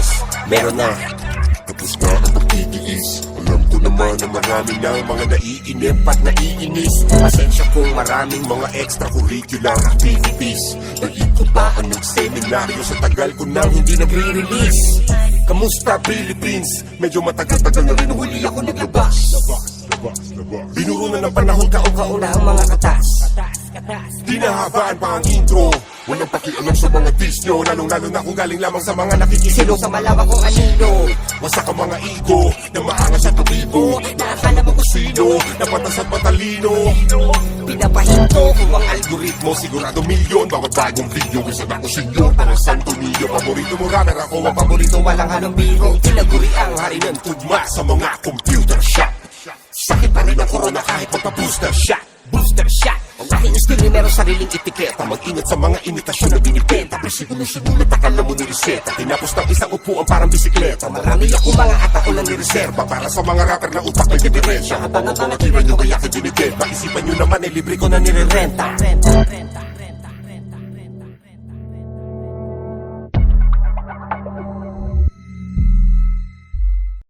oras, meron na. Tapos na ang pagtitiis. Alam ko naman na marami ng mga naiinip at naiinis. Pasensya kung maraming mga extracurricular activities. Dahil ko pa ang nagseminaryo sa tagal ko nang hindi nagre-release. Kamusta Philippines? Medyo matagal-tagal na rin huli ako naglabas. Binuro na ng panahon kaong-kaong na ang mga katas. Dinahabaan pa ang intro. Walang pakialam sa mga diss nyo. Lalong-lalo na kung galing lamang sa mga nakikisilo sa malawa kong anino. Wasak ang mga ego na maangas at tubibo. Nakakala mo kung sino, napatas at matalino. Pinapahinto kung ang algoritmo sigurado milyon. Bawat bagong video, isa na ko senyor. Parang Santo Niño, paborito mo rapper. Ako ang paborito, walang halong biro. Tinaguri ang hari ng tugma sa mga computer shop. Sakit pa rin ang corona kahit magpa-booster shot. Booster shot. Ang aking estilo meron sariling etiketa. Mag-ingat sa mga imitasyon na binibenta. Sinulat akala mo ni reseta. Tinapos ng isang upuan parang bisikleta. Marami akong mga atako lang nireserba para sa mga rapper na utak may diferensya. Habang ang pangatira nyo kaya kayo dinidenta. Isipan nyo naman ay libre ko na nirerenta.